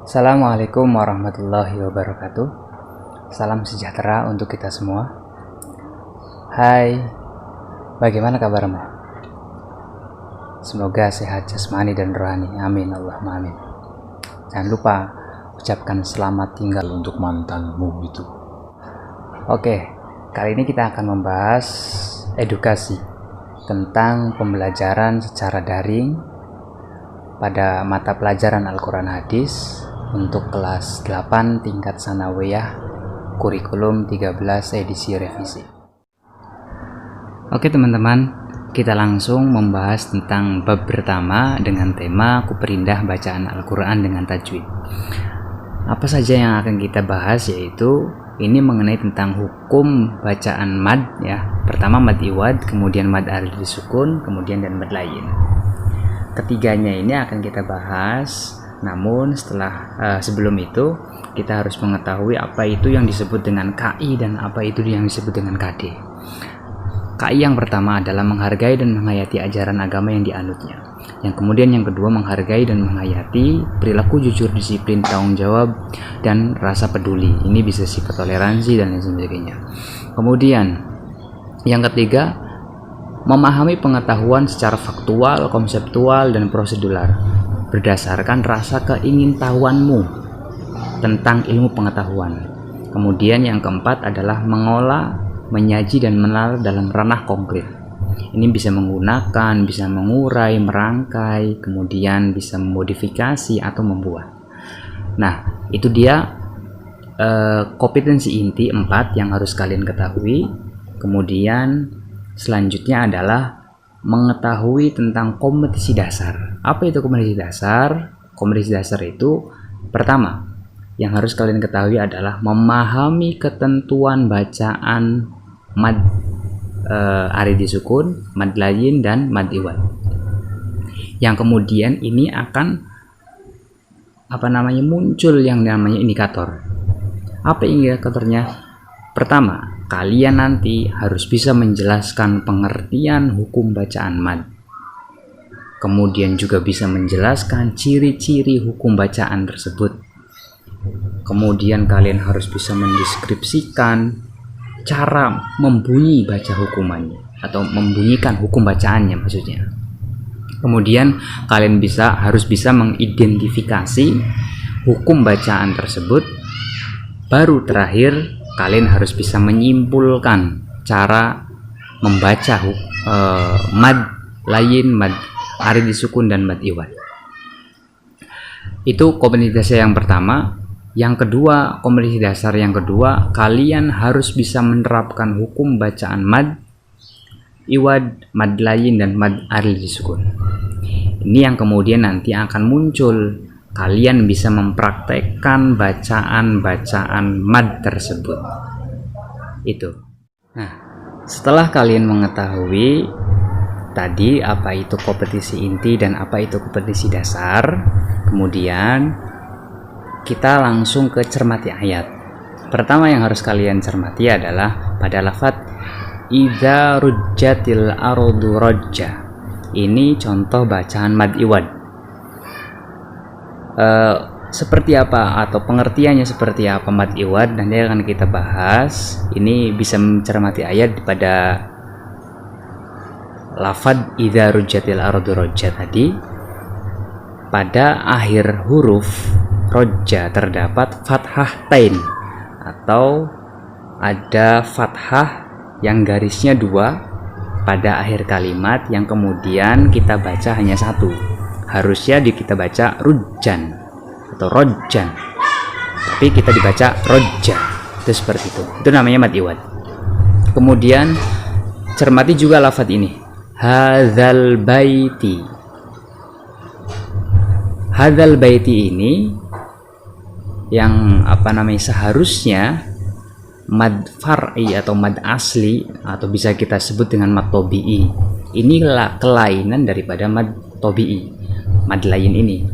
Assalamualaikum warahmatullahi wabarakatuh. Salam sejahtera untuk kita semua. Hai, bagaimana kabarmu? Semoga sehat jasmani dan rohani. Amin Allahumma amin. Jangan lupa ucapkan selamat tinggal untuk mantanmu itu. Oke, kali ini kita akan membahas edukasi tentang pembelajaran secara daring pada mata pelajaran Al-Quran Hadis untuk kelas 8 tingkat sanawiyah kurikulum 13 edisi revisi. Oke teman-teman, kita langsung membahas tentang bab pertama dengan tema kuperindah bacaan Al-Quran dengan tajwid. Apa saja yang akan kita bahas, yaitu ini mengenai tentang hukum bacaan mad ya. Pertama mad iwad, kemudian mad arid disukun, kemudian dan mad lain. Ketiganya ini akan kita bahas. Namun sebelum itu kita harus mengetahui apa itu yang disebut dengan KI dan apa itu yang disebut dengan KD. KI yang pertama adalah menghargai dan menghayati ajaran agama yang dianutnya. Yang kemudian yang kedua menghargai dan menghayati perilaku jujur, disiplin, tanggung jawab dan rasa peduli. Ini bisa sifat toleransi dan lain sebagainya. Kemudian yang ketiga memahami pengetahuan secara faktual, konseptual dan prosedural berdasarkan rasa keingintahuanmu tentang ilmu pengetahuan. Kemudian yang keempat adalah mengolah, menyaji dan menalar dalam ranah konkret. Ini bisa menggunakan, bisa mengurai, merangkai, kemudian bisa memodifikasi atau membuat. Nah, itu dia kompetensi inti 4 yang harus kalian ketahui. Kemudian selanjutnya adalah mengetahui tentang kompetisi dasar. Apa itu kompetisi dasar? Kompetisi dasar itu pertama yang harus kalian ketahui adalah memahami ketentuan bacaan mad arid disukun, mad lain dan mad iwad. Yang kemudian ini akan muncul yang namanya indikator. Apa indikatornya? Pertama, kalian nanti harus bisa menjelaskan pengertian hukum bacaan mad. Kemudian juga bisa menjelaskan ciri-ciri hukum bacaan tersebut. Kemudian kalian harus bisa mendeskripsikan cara membunyi baca hukumannya atau membunyikan hukum bacaannya maksudnya. Kemudian kalian harus bisa mengidentifikasi hukum bacaan tersebut. Baru terakhir kalian harus bisa menyimpulkan cara membaca mad lain, mad arid disukun dan mad iwad. Itu kompetensi dasar yang pertama. Yang kedua, kompetensi dasar yang kedua, kalian harus bisa menerapkan hukum bacaan mad iwad, mad lain dan mad arid disukun. Ini yang kemudian nanti akan muncul. Kalian bisa mempraktekkan bacaan-bacaan mad tersebut. Itu. Nah, setelah kalian mengetahui tadi apa itu kompetisi inti dan apa itu kompetisi dasar, kemudian kita langsung ke cermati ayat. Pertama yang harus kalian cermati adalah pada lafaz idza rujjatil ardu rajja. Ini contoh bacaan mad iwad. Seperti apa atau pengertiannya seperti apa mad iwad nanti akan kita bahas. Ini bisa mencermati ayat pada lafaz idza rujjatil ardu rajja tadi. Pada akhir huruf rajja terdapat fathah tain atau ada fathah yang garisnya 2 pada akhir kalimat yang kemudian kita baca hanya 1. Harusnya kita baca rujjan atau rojjan, tapi kita dibaca rojja. Itu seperti itu. Itu namanya mad iwad. Kemudian cermati juga lafaz ini, hadzal baiti. Hadzal baiti ini yang seharusnya mad far'i atau mad asli atau bisa kita sebut dengan mad tabi'i. Inilah kelainan daripada mad tabi'i. Mad lain ini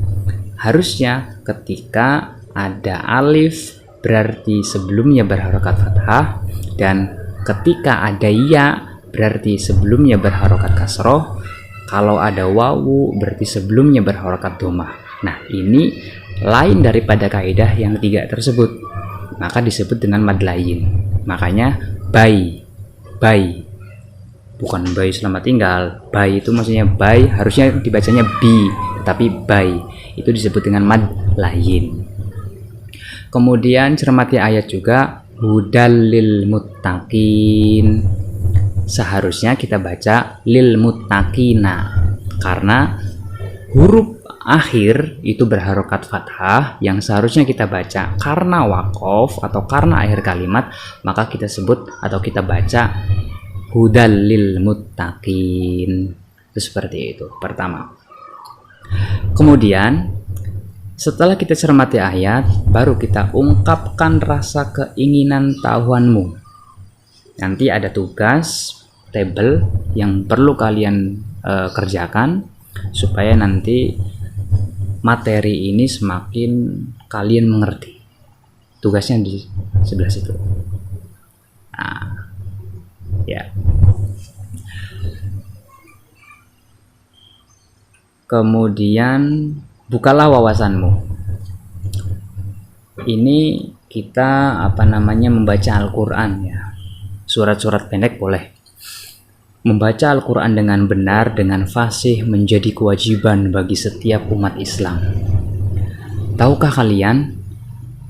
harusnya ketika ada alif berarti sebelumnya berharokat fathah, dan ketika ada ya berarti sebelumnya berharokat kasroh. Kalau ada wawu berarti sebelumnya berharokat dhammah. Nah, ini lain daripada kaidah yang ketiga tersebut, maka disebut dengan mad lain. Makanya bai, bukan bai selamat tinggal. Bai itu maksudnya bai, harusnya dibacanya bi, tapi bai itu disebut dengan mad lain. Kemudian cermati ayat juga, hudal lil muttaqin. Seharusnya kita baca lil muttaqina, karena huruf akhir itu berharokat fathah yang seharusnya kita baca karena wakof atau karena akhir kalimat, maka kita sebut atau kita baca hudal lil muttaqin. Itu seperti itu pertama. Kemudian setelah kita cermati ayat, baru kita ungkapkan rasa keinginan tahuanmu. Nanti ada tugas tabel yang perlu kalian kerjakan supaya nanti materi ini semakin kalian mengerti. Tugasnya di sebelah situ. Nah, ya. Kemudian bukalah wawasanmu. Ini kita membaca Al-Quran ya. Surat-surat pendek boleh. Membaca Al-Quran dengan benar, dengan fasih menjadi kewajiban bagi setiap umat Islam. Tahukah kalian,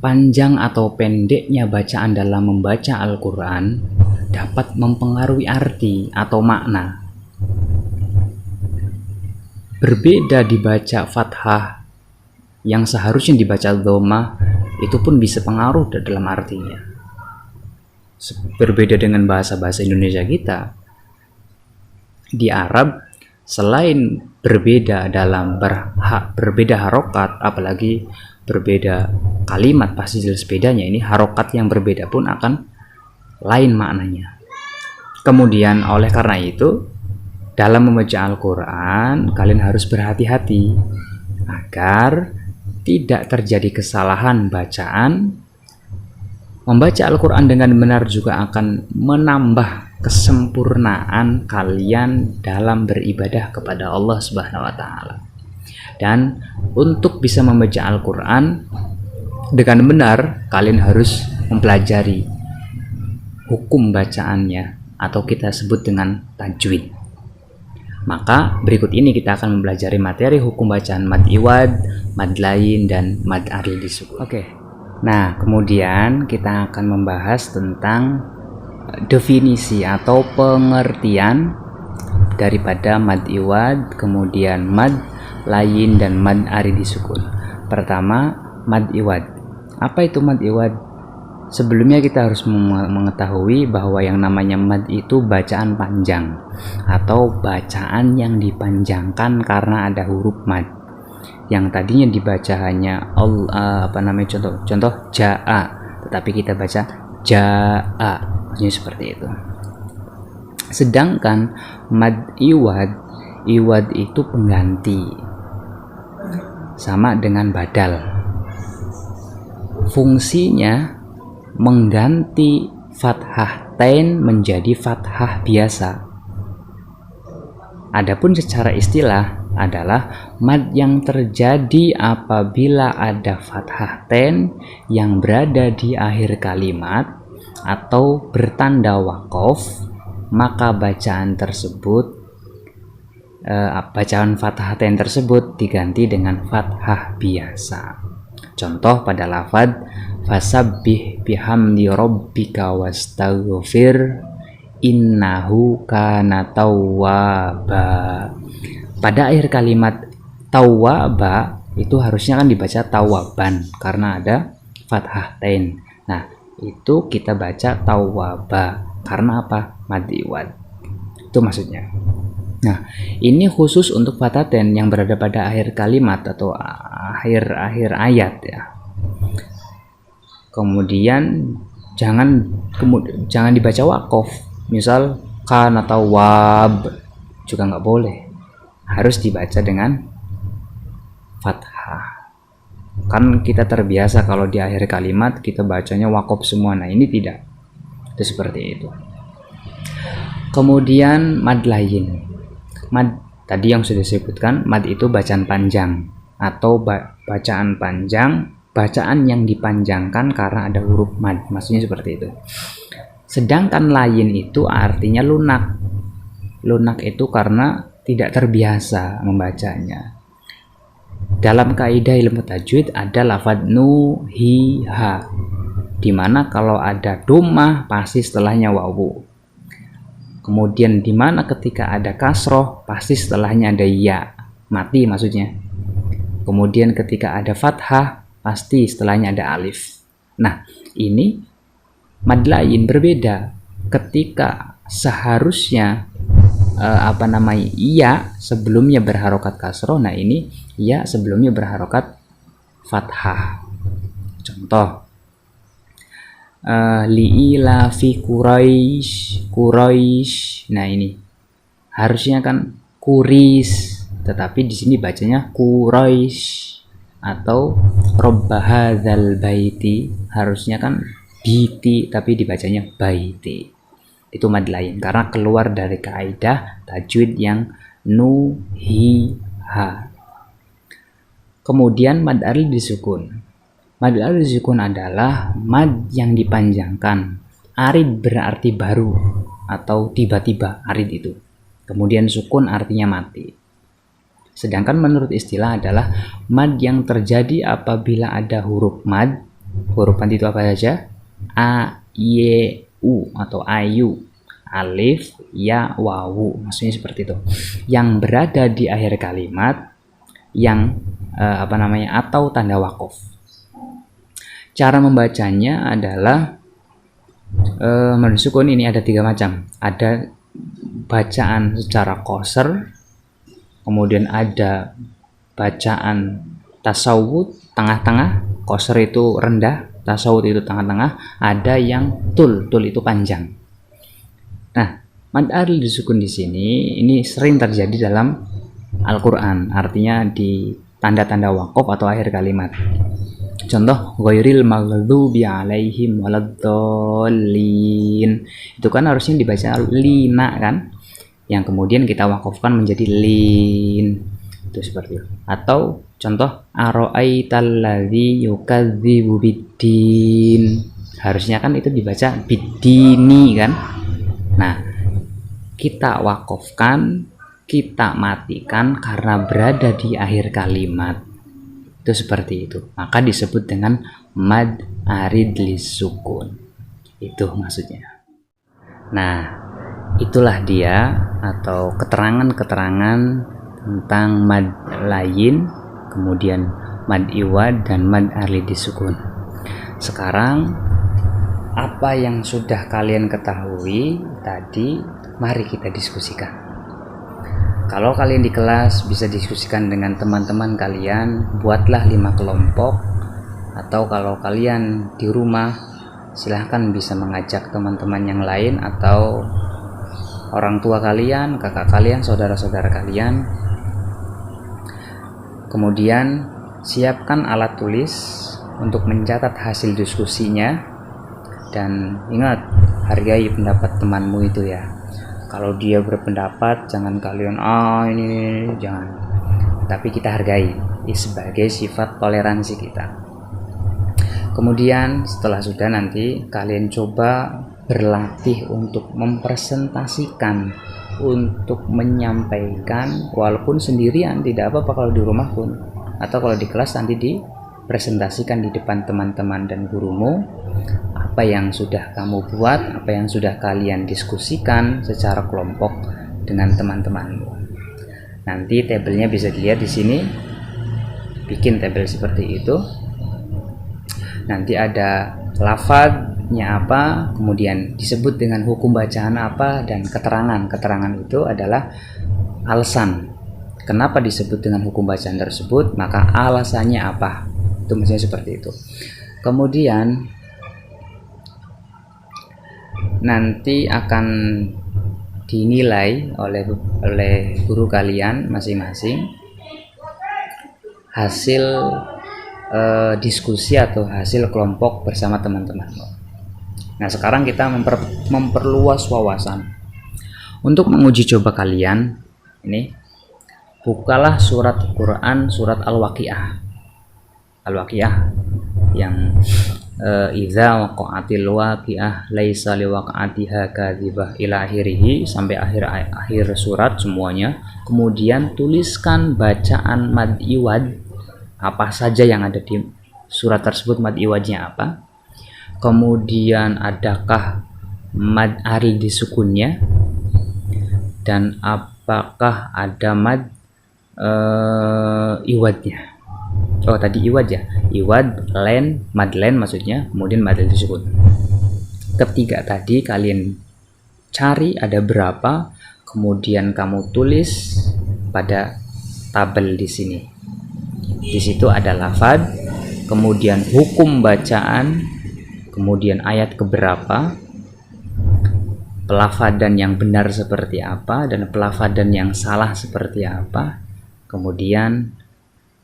panjang atau pendeknya bacaan dalam membaca Al-Quran dapat mempengaruhi arti atau makna. Berbeda dibaca fathah yang seharusnya dibaca dhammah, itu pun bisa pengaruh dalam artinya. Berbeda dengan bahasa-bahasa Indonesia kita. Di Arab, selain berbeda dalam berbeda harokat, apalagi berbeda kalimat, pasti jelas bedanya. Ini harokat yang berbeda pun akan lain maknanya. Kemudian oleh karena itu, dalam membaca Al-Quran, kalian harus berhati-hati agar tidak terjadi kesalahan bacaan. Membaca Al-Quran dengan benar juga akan menambah kesempurnaan kalian dalam beribadah kepada Allah Subhanahu wa Ta'ala. Dan untuk bisa membaca Al-Quran dengan benar, kalian harus mempelajari hukum bacaannya, atau kita sebut dengan tajwid. Maka berikut ini kita akan mempelajari materi hukum bacaan mad iwad, mad lain, dan mad aril disukun. Oke. Nah, kemudian kita akan membahas tentang definisi atau pengertian daripada mad iwad, kemudian mad lain, dan mad aril disukun. Pertama, mad iwad. Apa itu mad iwad? Sebelumnya kita harus mengetahui bahwa yang namanya mad itu bacaan panjang atau bacaan yang dipanjangkan karena ada huruf mad. Yang tadinya dibaca hanya contoh jaa, tetapi kita baca jaa, maksudnya seperti itu. Sedangkan mad iwad itu pengganti, sama dengan badal. Fungsinya mengganti fathah tain menjadi fathah biasa. Adapun secara istilah adalah mad yang terjadi apabila ada fathah tain yang berada di akhir kalimat atau bertanda wakof, maka bacaan fathah tain tersebut diganti dengan fathah biasa. Contoh pada lafaz fasabbih bihamdi rabbika wastaghfir innahu kana tawwaba. Pada akhir kalimat tawwaba itu harusnya kan dibaca tawaban karena ada fathah tain. Nah, itu kita baca tawwaba karena apa? Mad iwad. Itu maksudnya. Nah, ini khusus untuk fathah tain yang berada pada akhir kalimat atau akhir ayat ya. Kemudian jangan dibaca wakof. Misal kan atau wab juga nggak boleh. Harus dibaca dengan fathah. Kan kita terbiasa kalau di akhir kalimat kita bacanya wakof semua. Nah, ini tidak. Itu seperti itu. Kemudian mad lain. Mad tadi yang sudah disebutkan, mad itu bacaan panjang atau bacaan panjang, bacaan yang dipanjangkan karena ada huruf mad, maksudnya seperti itu. Sedangkan layin itu artinya lunak. Lunak itu karena tidak terbiasa membacanya. Dalam kaidah ilmu tajwid ada lafadz nu, hi, ha, dimana kalau ada dhammah pasti setelahnya wawu. Kemudian dimana ketika ada kasroh pasti setelahnya ada ya, mati maksudnya. Kemudian ketika ada fathah pasti setelahnya ada alif. Nah, ini mad lain berbeda. Ketika seharusnya iya sebelumnya berharokat kasroh, nah ini iya sebelumnya berharokat fathah. Contoh, li'ila fi Quraisy. Nah ini harusnya kan kuris, tetapi di sini bacanya Quraisy. Atau robba hadzal baiti, harusnya kan biti tapi dibacanya baiti. Itu mad lain karena keluar dari kaidah tajwid yang nu, hi, ha. Kemudian mad arid disukun. Mad arid disukun adalah mad yang dipanjangkan. Arid berarti baru atau tiba-tiba, arid itu. Kemudian sukun artinya mati. Sedangkan menurut istilah adalah mad yang terjadi apabila ada huruf mad. Huruf mad itu apa saja? A, Y, U atau ayu, alif, ya, wawu, maksudnya seperti itu. Yang berada di akhir kalimat yang atau tanda wakof. Cara membacanya adalah menurut sukun ini ada 3 macam. Ada bacaan secara qasr, kemudian ada bacaan tasawwud tengah-tengah, qasr itu rendah, tasawwud itu tengah-tengah, ada yang tul itu panjang. Nah, mad arid disukun di sini ini sering terjadi dalam Al-Qur'an, artinya di tanda-tanda wakof atau akhir kalimat. Contoh, ghairil maghdubi alaihim waladdallin. Itu kan harusnya dibaca lina kan? Yang kemudian kita wakofkan menjadi lin. Itu seperti itu. Atau contoh, ara'aital ladzi yukadzibu biddin. Harusnya kan itu dibaca biddini kan? Nah, kita wakofkan, kita matikan karena berada di akhir kalimat. Itu seperti itu. Maka disebut dengan mad arid lisukun. Itu maksudnya. Nah, itulah dia atau keterangan-keterangan tentang mad lain, kemudian mad iwad dan mad arid lisukun. Sekarang apa yang sudah kalian ketahui tadi, mari kita diskusikan. Kalau kalian di kelas bisa diskusikan dengan teman-teman kalian, buatlah 5 kelompok. Atau kalau kalian di rumah, silahkan bisa mengajak teman-teman yang lain atau orang tua kalian, kakak kalian, saudara-saudara kalian. Kemudian siapkan alat tulis untuk mencatat hasil diskusinya. Dan ingat, hargai pendapat temanmu itu ya. Kalau dia berpendapat, jangan kalian ini jangan. Tapi kita hargai sebagai sifat toleransi kita. Kemudian setelah sudah, nanti kalian coba berlatih untuk mempresentasikan, untuk menyampaikan, walaupun sendirian tidak apa-apa kalau di rumah pun, atau kalau di kelas nanti dipresentasikan di depan teman-teman dan gurumu. Apa yang sudah kamu buat, apa yang sudah kalian diskusikan secara kelompok dengan teman-temanmu. Nanti tabelnya bisa dilihat di sini. Bikin tabel seperti itu. Nanti ada lafadznya apa, kemudian disebut dengan hukum bacaan apa, dan keterangan. Keterangan itu adalah alasan kenapa disebut dengan hukum bacaan tersebut, maka alasannya apa. Itu maksudnya seperti itu. Kemudian nanti akan dinilai oleh guru kalian masing-masing hasil diskusi atau hasil kelompok bersama teman-teman. Nah, sekarang kita memperluas wawasan. Untuk menguji coba kalian ini, bukalah surat Quran, surat Al-Waqiah. Al-Waqiah yang iza waqa'atil waqi'ah laisa liwaqa'atiha kadzibah ila akhirih, sampai akhir surat semuanya. Kemudian tuliskan bacaan mad iwad, apa saja yang ada di surat tersebut, mad iwadnya apa, kemudian adakah mad aril disukunnya, dan apakah ada mad iwadnya. Oh tadi iwad ya, iwad, len, mad len maksudnya, kemudian mad disukun. Ketiga tadi kalian cari ada berapa, kemudian kamu tulis pada tabel di sini. Di situ ada lafad, kemudian hukum bacaan, kemudian ayat keberapa, pelafadan yang benar seperti apa, dan pelafadan yang salah seperti apa. Kemudian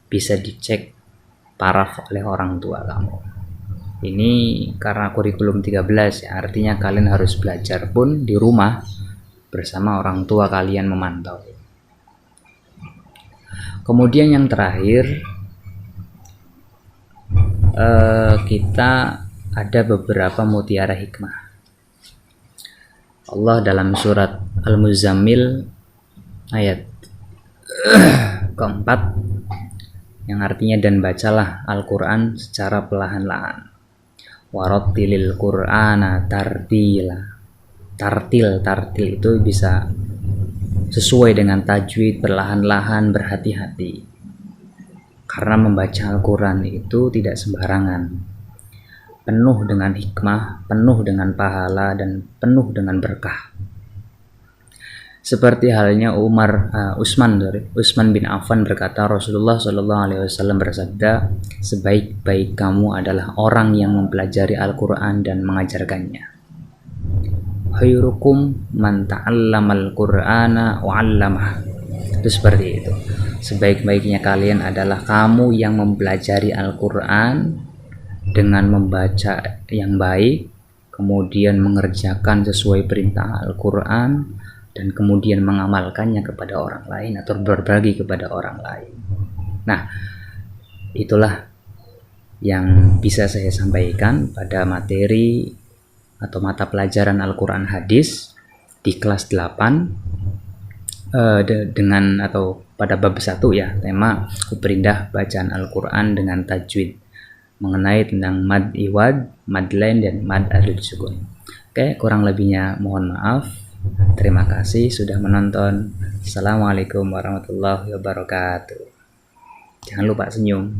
bisa dicek paraf oleh orang tua kamu. Ini karena kurikulum 13 ya, artinya kalian harus belajar pun di rumah bersama orang tua kalian memantau. Kemudian yang terakhir, kita ada beberapa mutiara hikmah. Allah dalam surat Al-Muzammil ayat keempat, yang artinya dan bacalah Al-Quran secara perlahan-lahan. Warattilil Qur'ana tartila. Tartil itu bisa sesuai dengan tajwid, perlahan-lahan, berhati-hati. Karena membaca Al-Quran itu tidak sembarangan, penuh dengan hikmah, penuh dengan pahala, dan penuh dengan berkah. Seperti halnya Utsman bin Affan berkata, Rasulullah Shallallahu Alaihi Wasallam bersabda, sebaik-baik kamu adalah orang yang mempelajari Al-Quran dan mengajarkannya. Khairukum man ta'allamal Qur'ana wa 'allamah. Itu seperti itu. Sebaik-baiknya kalian adalah kamu yang mempelajari Al-Quran dengan membaca yang baik, kemudian mengerjakan sesuai perintah Al-Quran, dan kemudian mengamalkannya kepada orang lain atau berbagi kepada orang lain. Nah, itulah yang bisa saya sampaikan pada materi atau mata pelajaran Al-Quran Hadis di kelas 8 dengan atau pada bab 1 ya, tema Kuperindah bacaan Al-Quran dengan tajwid, mengenai tentang mad iwad, mad len, dan mad aril sukun. Oke, kurang lebihnya mohon maaf. Terima kasih sudah menonton. Assalamualaikum warahmatullahi wabarakatuh. Jangan lupa senyum.